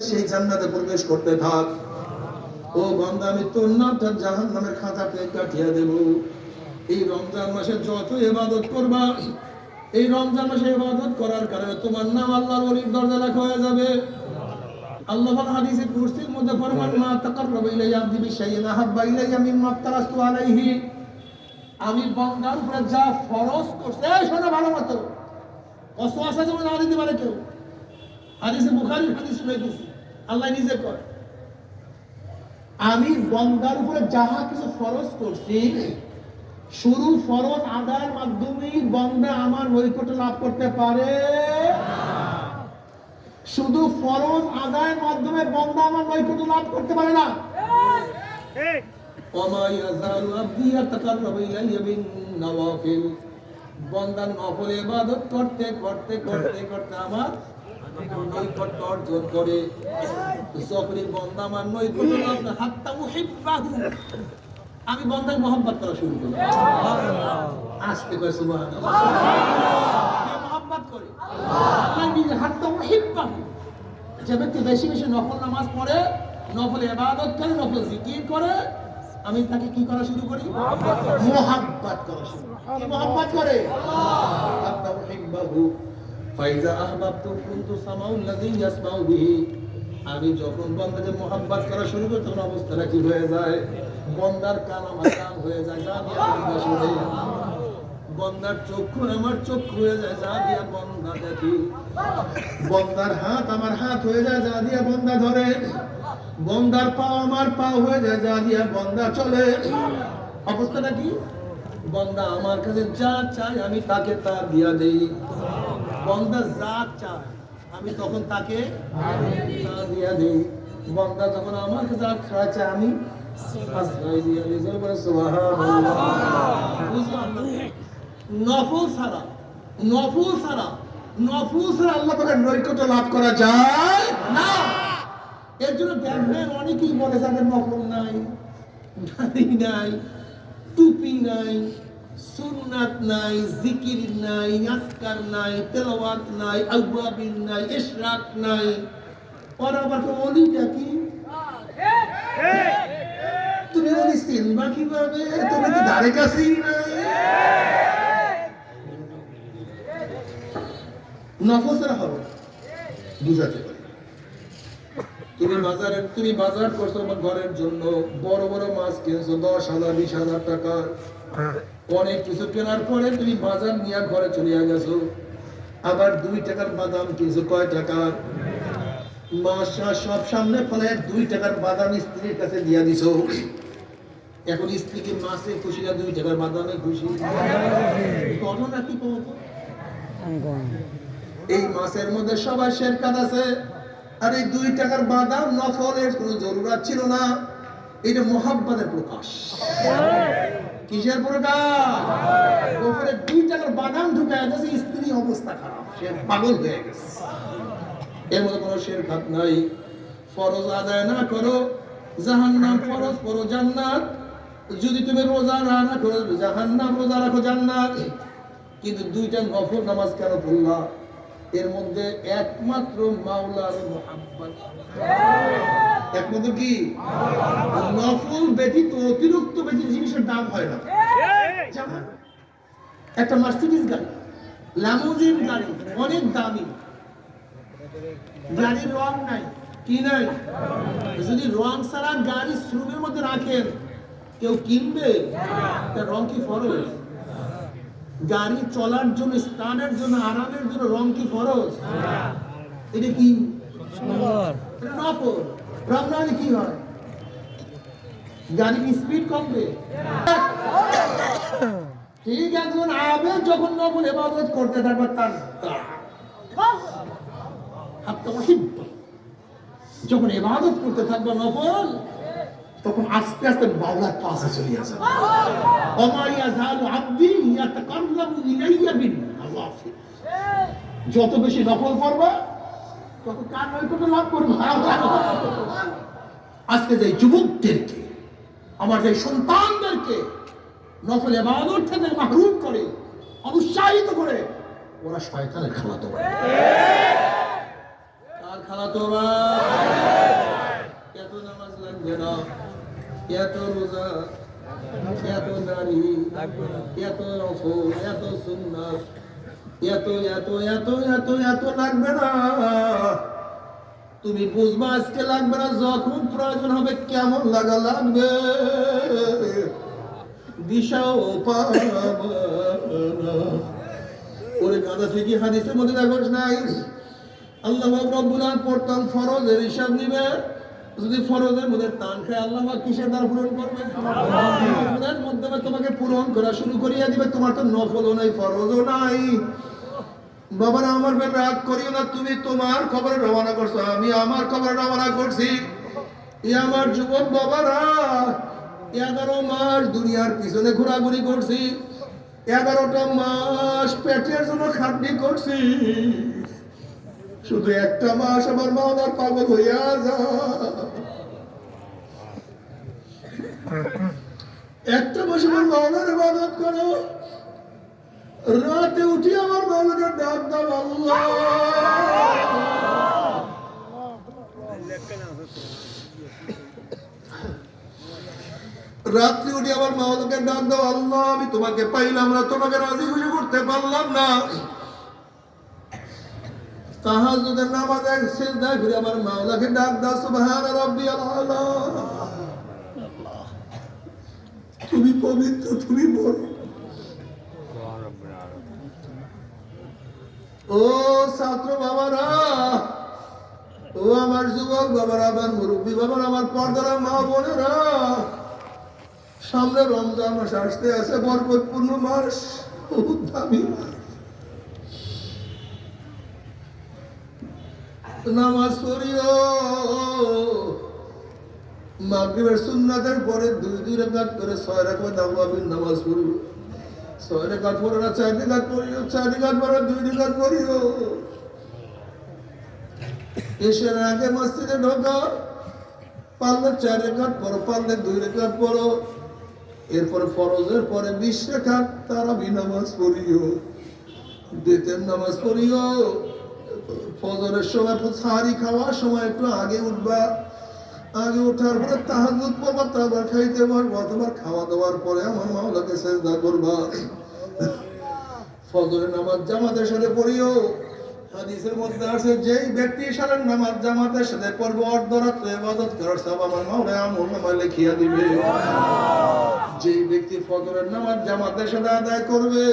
সেই জান্নাতে প্রবেশ করতে থাক। ও বান্দা, আমি তোর নামটা জাহান্নামের খাতাতে কাটিয়ে দেব। এই রমজান মাসে যত ইবাদত করবা, এই রমজান মাসে ইবাদত করার কারণে তোমার নাম আল্লাহর ওলির দরজা লেখা হয়ে যাবে। আল্লাহ হাদিসে কুরসির মধ্যে ফরমান, মা তাকাররাবা ইলাইয়া আবদি বিশাইইন আহাব্বা ইলাইয়া মিম্মা আফতারাতু আলাইহি। আমি বান্দার উপরে যা ফরজ করছি, শোনো ভালো মতো, ওয়াসওয়াসা যেন না দিতে পারে কেউ। হাদিসে বুখারীর হাদিস পাইতেছি, আল্লাহ নিজে কয়, আমি বান্দার উপরে যাহা কিছু ফরজ করছি, শুরু ফরজ আদায়ের মাধ্যমেই বান্দা আমার নৈকট্য লাভ করতে পারে। শুধু ফরজ আদায়ের মাধ্যমে বান্দা আমার নৈকট্য লাভ করতে পারে না। ওমা ইয়াযালু আবদি ইয়াতাকাররাবু ইলাইয়া বিন নওয়াফিল। বান্দা নফল ইবাদত করতে করতে করতে করতে আমার নৈকট্য অর্জন করে। যখনই বান্দা আমার নৈকট্য লাভ করে, হাত্তা উহিব্বাহু, আমি বান্দাকে মহব্বত করা শুরু করি। আস্তে করে সুবহানাল্লাহ, মহব্বত করে আল্লাহ নিজে। হাত্তা উহিব্বাহু, যে ব্যক্তি বেশি বেশি নফল নামাজ পড়ে, নফল ইবাদত করে, নফল জিকির করে, আমি তাকে কি করা শুরু করি? মহব্বত করা শুরু করি। মহব্বত করে হাত্তা উহিব্বাহু ফাইজা আহবাবতু কুনতু সামাউল্লাযী ইয়াসমাউ বিহি। আমি যখন বান্দাকে মহব্বত করা শুরু করি, তখন অবস্থাটা কি হয়ে যায়? বান্দার কান আমার কান হয়ে যায়, যা দিয়ে বান্দা শুনে। বান্দার চক্ষু আমার চক্ষু হয়ে যায়, যা দিয়ে বান্দা দেখি। বান্দার হাত আমার হাত হয়ে যায়, যা দিয়ে বান্দা ধরে। বান্দার পা আমার পা হয়ে যায়, যা দিয়ে বান্দা চলে। অবস্থাটা কি? বান্দা আমার কাছে যা চায় আমি তাকে তা দিয়া দেই। বান্দা যা চায় আমি তখন তাকে তা দিয়া দেই। বান্দা যখন আমার কাছে যা চায় আমি আশ্রয় দিয়া দেই। সুবহানাল্লাহ। বুঝলাম না? নফল ছাড়া আল্লাহ তাআলার নৈকট্য লাভ করা যায় না। এর জন্য দেখবেন অনেকেই বলে যাদের নফল নাই, দাড়ি নাই, টুপি নাই, সুন্নাত নাই, জিকির নাই, আজকার নাই, তেলাওয়াত নাই, আওয়াবিল নাই, ইশরাক নাই, ওরা আবার ওলিটা কি? তুমি ওলি চিনবা কিভাবে? তুমি কি ধারে কাছেই নাই? নফল ছাড়া হবে বুঝাতে পারি। তুমি বাজার করছো ঘরের জন্য, বড় বড় মাছ কিনছো 10,000 20,000 টাকা, অনেক কিছু কেনার পরে তুমি বাজার নিয়ে ঘরে চলে গেছো। আবার 2 টাকার বাদাম কিনছো, কয় টাকার? মাসা সব সামনে ফলে 2 টাকার বাদাম স্ত্রীর কাছে দিয়া দিছো। এখন স্ত্রীকে মাসে খুশি না 2 টাকার বাদামে খুশি? ঘটনা কি বলতো? এই মাসের মধ্যে সবার শেরকাত আছে, আর এই 2 টাকার বাদাম নফলের কোনো জরুরত ছিল না। এটা মুহাব্বতের প্রকাশ। কিসের প্রকাশ? ওপরে 2 টাকার বাদাম ঢুকায় গেছে, স্ত্রী অবস্থা খারাপ, সে পাগল হয়ে গেছে। এর মধ্যে কোনো শেরকাত নাই। ফরজ আদায় না করো জাহান্নাম, ফরজ করো জান্নাত। যদি তুমি রোজা না রাখো জাহান্নাম, রোজা রাখো জান্নাত। কিন্তু 2টা নফল নামাজ কেন পড়লা? এর মধ্যে একমাত্র মাওলার মুহাব্বত। একমাত্র কি? নফল ব্যতীত অতিরিক্ত ব্যতীত জিনিসের দাম হয় না। যেমন একটা মার্সিডিজ গাড়ি, লামোজিন গাড়ি, অনেক দামি, গাড়ির রং নাই, কি নাই? যদি রং ছাড়া গাড়ি শোরুমের মধ্যে রাখেন, কেউ কিনবে? তার রং কি ফরজ? গাড়ি চলার জন্য, স্টার্টের জন্য, আরামের জন্য রং কি ফরজ? এটা কি নফল? রং না হলে কি হয়? গাড়ির স্পিড কমবে। ঠিক একজন আবেদ যখন নফল ইবাদত করতে থাকবে, তার যখন ইবাদত করতে থাকবে নফল, তখন আস্তে আস্তে মাওলার কাছে চলে যাবে। ওমা ইয়াযালু আবদি ইয়াতাকাররাবু ইলাইয়া বিন নওয়াফিল। যত বেশি নফল করবে তত কার নৈকট্য লাভ করবে? আজকে যে যুবকদেরকে, আমার যে সন্তানদেরকে নফল ইবাদত থেকে মাহরুম করে, অনুৎসাহিত করে, ওরা শয়তানের খালাতো ভাই। কার খালাতো ভাই? লাগবে না। এত রোজা, এত নারী, এত নফল, এত সুন্নাত, এত এত এত এত এত লাগবে না। তুমি বুঝবা আজকে লাগবে না, যখন প্রয়োজন হবে কেমন লাগা লাগবে দিশাও পাবে না। ওরে গাদা থেকে হাদিসের মধ্যে দেখোস নাই, আল্লাহ রাব্বুল আলামিন পড়তাম ফরজের হিসাব নিবে, যদি ফরজের মধ্যে টান খায় আল্লাহ কিসের দ্বারা পূরণ করবে? নফলের মাধ্যমে তোমাকে পূরণ করা শুরু করিয়া দিবে। তোমার তো নফলও নাই, ফরজও নাই। বাবারা আমার ফের রাগ করিও না, তুমি তোমার খবরে রওনা করছো, আমি আমার খবরে রওনা করছি। আমার যুবক বাবারা 11 মাস দুনিয়ার পিছনে ঘোরাঘুরি করছি, 11টা মাস পেটের জন্য খাটনি করছি, শুধু একটা মাস আমার মাওলার পাগল হইয়া যা। একটা মাস আমার মাওলার ইবাদত করো, রাতে উঠি আমার মাওলাকে ডাক দাও আল্লাহ। রাত্রি উঠি আমার মাওলাকে ডাক দাও আল্লাহ, আমি তোমাকে পাইলাম না, তোমাকে রাজি খুশি করতে পারলাম না। তাহাজ্জুদের নামাজে সিজদা করে আমার মাওলাকে ডাক দাও সুবহান রাব্বিয়াল আলা। তুমি পবিত্র, তুমি বড়। ও ছাত্র বাবারা, ও আমার যুবক বাবারা, আমার মুরব্বী বাবারা, আমার পর্দারা মা বোনেরা, সামনে রমজান মাস আসতে আছে, বরকতপূর্ণ মাস, বহুত দামি মাস। নামাজ পড়িও, মাগরিবের সুন্নাতের পরে 2 রাকাত করে 6 রাকাত নওয়াফিল নামাজ পড়িও। 6 রাকাত পড়ো না, 4 রাকাত পড়িও, 4 রাকাত পড়ো 2 রাকাত পড়িও। এশার আগে মসজিদে ঢোকা, পারলে 4 রাকাত পড়ো, পারলে 2 রাকাত পড়ো। এরপর ফরজের পরে 20 রাকাত তারাবি নামাজ পড়িও, বেতের নামাজ পড়িও। ফজরের সময় সাহারি খাওয়ার সময় একটু আগে উঠবা, আগে ওঠার পরে তাহাজ্জুদ পড়বা, তারপর খাইতে পারবো, অথবা খাওয়া দাওয়ার পরে আমার মাওলাকে সিজদা করবা। ফজরের নামাজ জামাতের সাথে পড়িও। হাদিসের মধ্যে আছে, যেই ব্যক্তি সারা নামাজ জামাতের সাথে পড়বে, অর্ধরাত্র ইবাদত করার সওয়াব আমার মাওলা আমলনামায় লিখিয়া দিবে। যেই ব্যক্তি ফজরের নামাজ জামাতের সাথে আদায় করবে,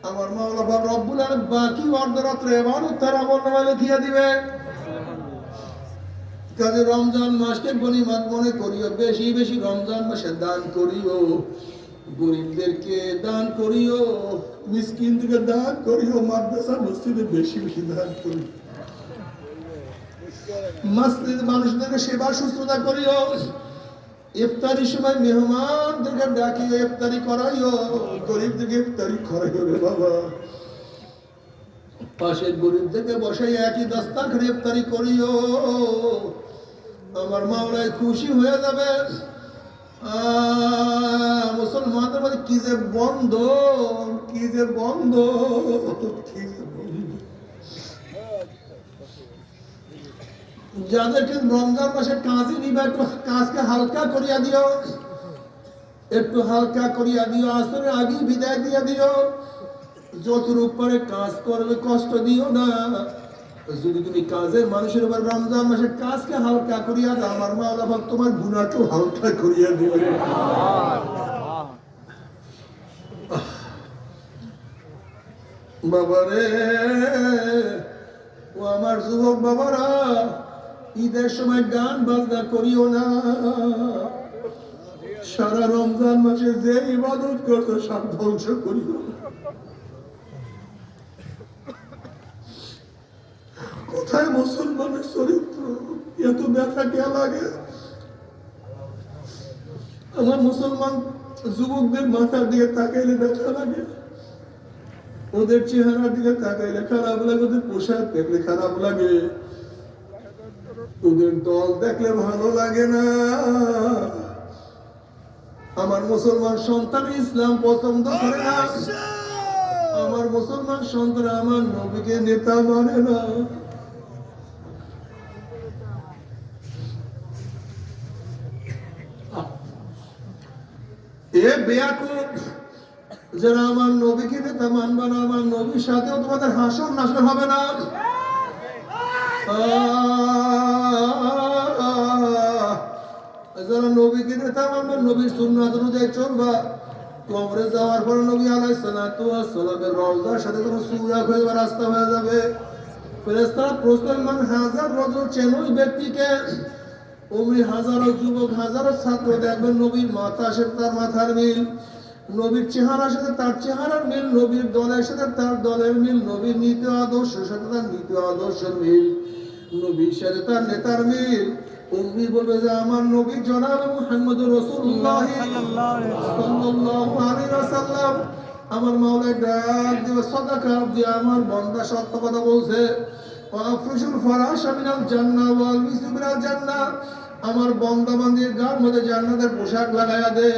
আমার মাওলা রব্বুল আলামিন বাকি অর্ধরাত্র ইবাদত তার আমলনামায় লিখিয়া দিবে। কাজে রমজান মাসকে গনিমত মনে করিও, বেশি বেশি রমজান মাসে দান করিও, গরিবদেরকে দান করিও, মিসকিনদেরকে দান করিও, মাদ্রাসা মসজিদে বেশি বেশি দান করিও, মসজিদ মানুষদেরকে সেবা শুশ্রূষা করিও। ইফতারির সময় মেহমানদেরকে ডাকিও, ইফতারি করাইও, গরিবদেরকে ইফতারি করাইও রে বাবা। পাশের গরিবদেরকে বসাই একই দাস্তারখানে ইফতারি করিও, আমার মাওলায় খুশি হয়ে যাবে। মুসলমানদের মধ্যে কি যে বন্ধ, কি যে বন্ধ, কি যে বন্ধ। যাদেরকে রমজান মাসে কাজে নিবে, একটু কাজকে হালকা করিয়া দিও, একটু হালকা করিয়া দিও, আসরের আগে বিদায় দিয়ে দিও। যতটুক পারে কাজ করবে, কষ্ট দিও না। যদি তুমি কাজের মানুষের উপর রমজান মাসের কাজকে হালকা করিয়া দাও, আমার মাওলা পাক তোমার গুনাহকে হালকা করিয়া দিবে। বাবারে, ও আমার যুবক বাবারা, ঈদের সময় গান বাজনা করিও না। সারা রমজান মাসে যে ইবাদত করছো সব ধ্বংস করিও না। কোথায় মুসলমানের চরিত্র? এত ব্যথা কে লাগে? আমার মুসলমান যুবকদের মাথার দিকে তাকাইলে ব্যথা লাগে, ওদের চেহারার দিকে তাকাইলে খারাপ লাগে, ওদের পোশাক দেখলে খারাপ লাগে, ওদের দল দেখলে ভালো লাগে না। আমার মুসলমান সন্তান ইসলাম পছন্দ করে না, আমার মুসলমান সন্তান আমার নবীকে নেতা মানে না। এ বেয়াকুব, যারা আমার নবীকে নেতা মানবে না, আমার নবীর সাথেও তোমাদের হাসর নাসর হবে না। যারা নবীকে নেতা মানবে, নবীর সুন্নাত অনুযায়ী চলবা, কবরে যাওয়ার পর নবী আলাইহিস সালাতু ওয়াস সালামের রওজার সাথে তোমার সুরাক হয়ে যাবে, রাস্তা হয়ে যাবে। ফেরেশতারা প্রশ্ন মান হাজার রজুল, চেনো ওই ব্যক্তিকে? ওই হাজারো যুবক, হাজারো ছাত্র দেখবেন নবীর মাথা সাথে তার মাথার মিল, নবীর চেহারার সাথে তার চেহারার মিল, নবীর দলের সাথে তার দলের মিল, নবীর নীতি আদর্শের সাথে তার নীতি আদর্শের মিল, নবীর সাথে তার নেতার মিল। উম্মি বলবে যে আমার নবী জনাব মুহাম্মদুর রাসূলুল্লাহ সাল্লাল্লাহু আলাইহি ওয়াসাল্লাম, আমার মাওলা ডাক দিয়ে সাদাকা দিয়ে আমার বান্দা সত্য কথা বলছে। ওয়াফরুশুল ফারাশা মিনাল জান্নাহ ওয়াল মিসু মিনাল জান্নাহ, আমার বান্দা বান্দির গার মধ্যে জান্নাতের পোশাক লাগায়া দে,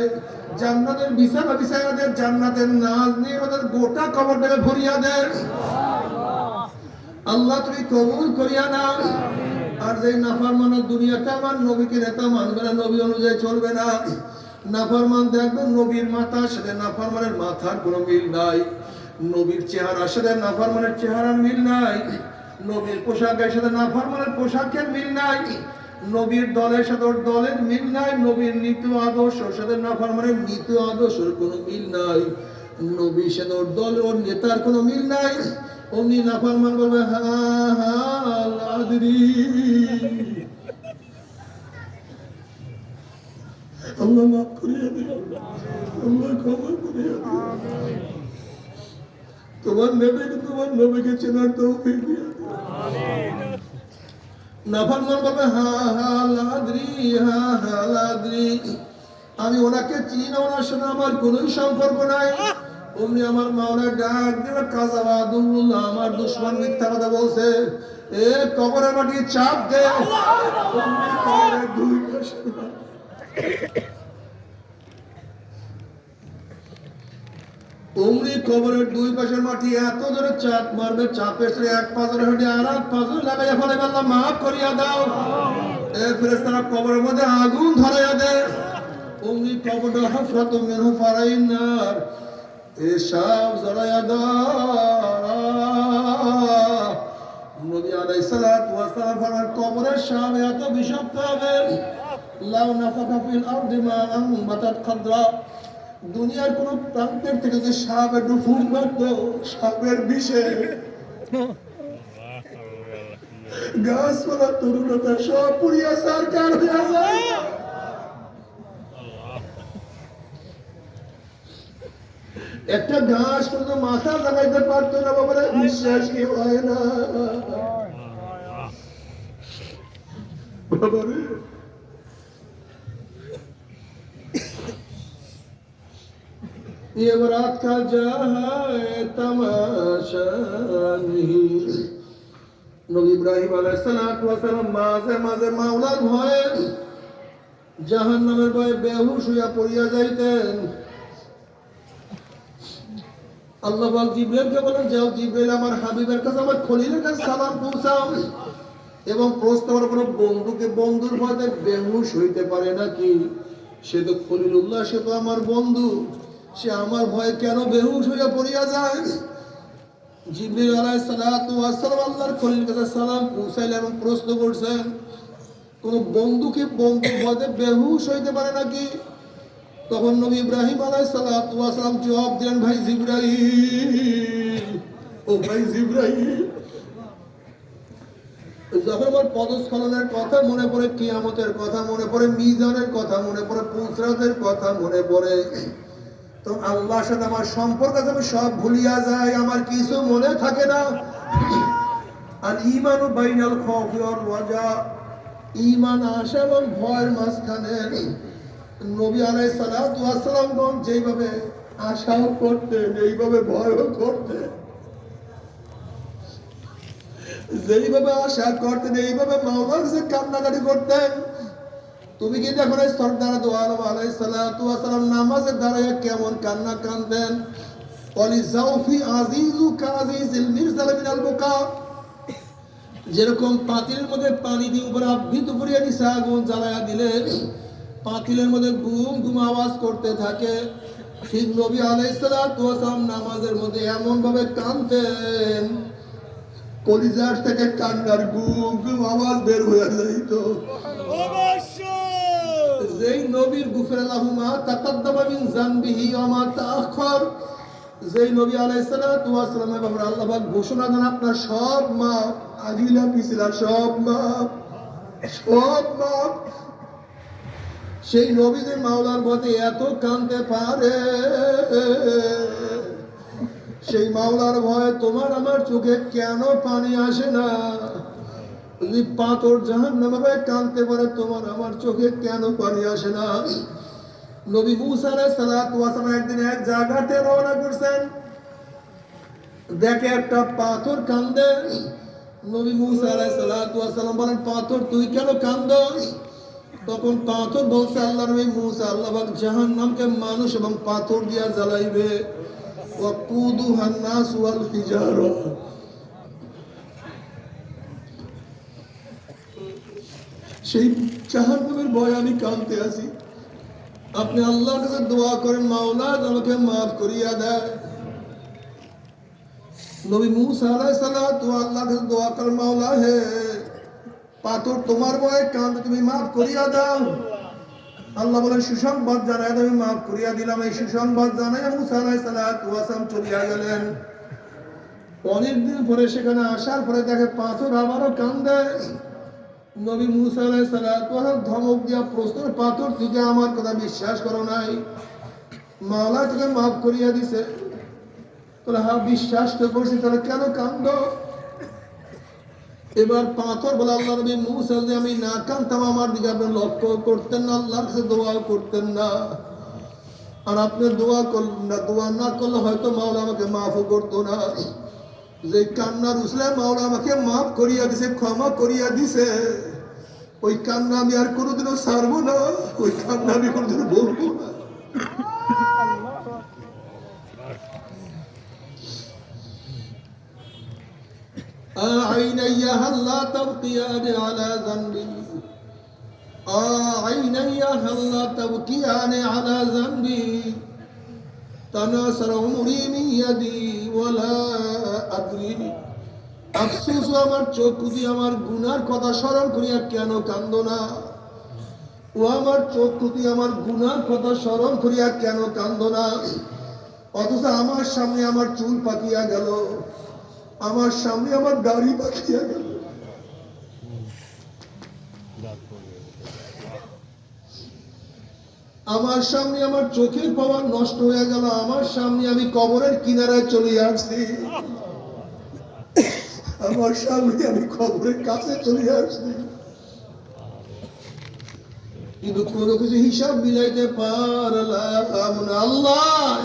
জান্নাতের বিছানা বিছায়া দে, জান্নাতের নাজ নিয়ে ওদের গোটা কবরটাকে ভরিয়া দে। আল্লাহ তুমি কবুল করিয়া নাও। আর যে নাফরমান দুনিয়াতে আমার নবীকে নেতা মানবে না, নবী অনুযায়ী চলবে না, নাফরমান দেখবেন নবীর মাথার সাথে নাফরমানের মাথার কোনো মিল নাই, নবীর চেহারার সাথে নাফরমানের চেহারার মিল নাই, নবীর পোশাকের সাথে নাফরমানের পোশাকের মিল নাই, নবীর দলের সাথে ওর দলের মিল নাই, নবীর নীতি আদর্শের সাথে নাফরমানের নীতি আদর্শের কোনো মিল নাই, নবীর সাথে ওর দল ওর নেতার কোনো মিল নাই। অমনি নাফরমান বলবে হা হা লাদরি, আল্লাহ মাফ করিয়া দিন, আল্লাহ ক্ষমা করিয়া দিন, তোমার নবীকে চেনার তৌফিক দিয়া দিন। নাফরমান বলবে হা হা লাদরি, হা হা লাদরি, আমি ওনাকে চিনি না, ওনার সাথে আমার কোনোই সম্পর্ক নাই। অমনি আমার মাওলা ডাক দিল কাযাবাদুল্লাহ, আমার দুশমন মিথ্যা কথা বলছে, এ কবরের মাটি চাপ দে। অমনি কবরের দুই পাশের মাটি এত জোরে চাপ মারবে, চাপের সাথে এক পাজরে হেঁটে আর এক পাজরে লাগাইয়া ফেলে, আল্লাহ মাফ করিয়া দাও। এর ফেরেশতারা কবরের মধ্যে আগুন ধরাইয়া দেয়। অমনি কবরটা হাফরাতুম মিনহু ফারাইন নার, এসব জড়াইয়া দাও। নবী আলাইহিস সালাতু ওয়াস সালাম ফরমান কবরের সাপ এত বিষাক্ত হবে, লাউ নাফাকা ফিল আরদি মা আনবাতাত খাদরা, দুনিয়ার কোন প্রান্তের থেকে যে সাপ একটু ফুল মারতো, সাপের বিষে গাছপালা তরুণতা সব পুড়িয়া সারকার হইয়া যায়। একটা ঘাস পর্যন্ত মাথা লাগাইতে পারতো না, বাবা বিশ্বাস কি হয় না বাবারে। ये बारात का जहां तमाशा नहीं। নবী ইব্রাহিম আলাইহিস সালাতু ওয়াস সালাম মাঝে মাঝে মাওলার ভয়ে জাহান্নামের ভয়ে বেহুশ হইয়া পড়িয়া যাইতেন। আল্লাহ পাক জিবরাইলকে বলেন, যাও জিবরাইল আমার হাবিবের কাছে, আমার খলিলের কাছে সালাম পৌঁছাও এবং প্রশ্ন করো, কোনো বন্ধুকে বন্ধুর ভয়ে বেহুশ হইতে পারে নাকি? সে তো খলিলুল্লাহ, সে তো আমার বন্ধু, সে আমার ভয়ে কেন বেহুশ হইয়া পড়িয়া যায়? জিবরাইল আলাইহিস সালাতু ওয়াস সালাম আল্লাহর খলিলের কাছে সালাম পৌঁছাইলেন এবং প্রশ্ন করছেন, কোন বন্ধুকে বন্ধুর ভয়ে বেহুশ হইতে পারে নাকি? তখন নবী ইব্রাহিম আলাইহিস সালাতু ওয়াস সালাম জবাব দিলেন, ভাই জিবরাইল, ও ভাই জিবরাইল, যখন আমার পদস্খলনের কথা মনে পড়ে, কিয়ামতের কথা মনে পড়ে, মিজানের কথা মনে পড়ে, পুসরাতের কথা মনে পড়ে, তো আল্লাহর সাথে আমার সম্পর্ক আমি সব ভুলিয়া যাই, আমার কিছু মনে থাকে না। আর ঈমানু বাইনাল খাউফি ওয়ার রাজা, ঈমান আশা এবং ভয়ের মাঝখানে নবী আলাইহিস সালাতু ওয়াস সালাম যেইভাবে আশাও করতেন, এইভাবে ভয়ও করতেন, যেইভাবে আশা করতেন এইভাবে মাওলার কাছে কান্নাকাটি করতেন। তুমি কি দেখো না সরদার দো আলম আলাইহিস সালাতু ওয়াস সালাম নামাজে দাঁড়ায় কেমন কান্না কাঁদেন? ওয়ালি জাউফি আজিজু কাজিজিল মিরসাল মিনাল বুকা, যেরকম পাতিলের মধ্যে পানি দিয়ে উপরে আবৃত করিয়া নিচে আগুন জ্বালায়া দিলে পাতিলের মধ্যে ঘুম ঘুম আওয়াজ করতে থাকে। ঠিক নবী আলাইহিস সালাতু ওয়াস সালাম নামাজের মধ্যে এমন ভাবে কাঁদতেন, কলিজার থেকে কান্নার ঘুম ঘুম আওয়াজ বের হয়ে যাইত। যেই নবীর গুফরা লাহু মা তাকাদ্দামা মিন যানবিহি ওয়া মা তাআখার, যেই নবী আলাইহিস সালাতু ওয়াস সালামের ব্যাপারে আল্লাহ পাক ঘোষণা দেন আপনার সব মাপ, আগিলা পিছলা সব মাপ, সব মাপ। সেই নবীদের মাওলার পথে এত কাঁদতে পারে, সেই মাওলার ভয়ে তোমার আমার চোখে কেন পানি আসে না? যদি পাথর জাহান্নামে কাঁদতে পারে, তোমার আমার চোখে কেন পানি আসে না? নবী মুসা আলাইহিস সালাতু ওয়াস সালাম একদিন এক জায়গাতে রওনা করছেন, দেখে একটা পাথর কান্দে। নবী মুসা আলাইহিস সালাতু ওয়াস সালাম বলেন, পাথর তুই কেন কান্দস? তখন পাথর বলছে, আল্লাহ নবী মুসা, আল্লাহ পাক জাহান্নামকে মানুষ এবং পাথর দিয়া জ্বালাইবে। ওয়াকুদুহান নাস ওয়াল হিজারা, সেই জাহান্নামের ভয়ে আমি কাঁদতে আছি। আপনি আল্লাহর কাছে দোয়া করেন, মাওলা আমাকে মাফ করিয়া দেয়। নবী মুসা আলাইহিস সালাতু আল্লাহর কাছে দোয়া করেন, মাওলা হে, পাথর তোমার ভয়ে কাঁদে, তুমি মাফ করিয়া দাও। আল্লাহ বলেন, সুসংবাদ জানাই আমি মাফ করিয়া দিলাম। এই সুসংবাদ জানাই মুসা আলাইহিস সালাতু ওয়াসালাম চলিয়া গেলেন। অনেকদিন পরে সেখানে আসার পরে দেখে পাথর আবারও কান্দে। নবী মুসা আলাইহিস সালাতু ওয়াসালাম ধমক দিয়া প্রশ্ন, পাথর তুই কি আমার কথা বিশ্বাস করো নাই? মাওলা তোকে মাফ করিয়া দিছে। তোরা হ্যাঁ বিশ্বাস তো করছি, তাহলে কেন কান্দ? এবার পাথর বলে, আল্লাহ নবী মুসা যদি আমি না কাঁদতাম আমার দিকে আপনি লক্ষ্য করতেন না, আল্লাহর কাছে দোয়া করতেন না। আর আপনি দোয়া করলেন না, দোয়া না করলে হয়তো মাওলা আমাকে মাফও করতো না। যে কান্নার উসলে মাওলা আমাকে মাফ করিয়া দিছে, ক্ষমা করিয়া দিছে, ওই কান্না আমি আর কোনোদিনও ছাড়বো না, ওই কান্না আমি কোনোদিনও বলবো না। عيني هلا تبكيان على ذنبي، عيني هلا تبكيان على ذنبي، تناثر عمري من يدي ولا أدري। আফসোস আমার চোখ দিয়ে আমার গুনার কথা স্মরণ করিয়া কেন কান্দো না? ও আমার চোখ দিয়ে আমার গুনার কথা স্মরণ করিয়া কেন কান্দো না? অথচ আমার সামনে আমার চুল পাকিয়া গেল, আমার সামনে আমার দাড়ি পাকিয়া গেল, আমার সামনে আমার চোখের পাওয়ার নষ্ট হয়ে গেল, আমার সামনে আমি কবরের কিনারায় চলে আসছি, আমার সামনে আমি কবরের কাছে চলে আসছি, কিন্তু কোনো কিছু হিসাব মিলাইতে পারলাম না। আল্লাহ,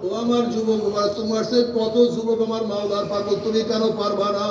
ও আমার যুবক, তোমার সে কত যুবক আমার মাওলার পাগল, তুমি কেন পারবা না?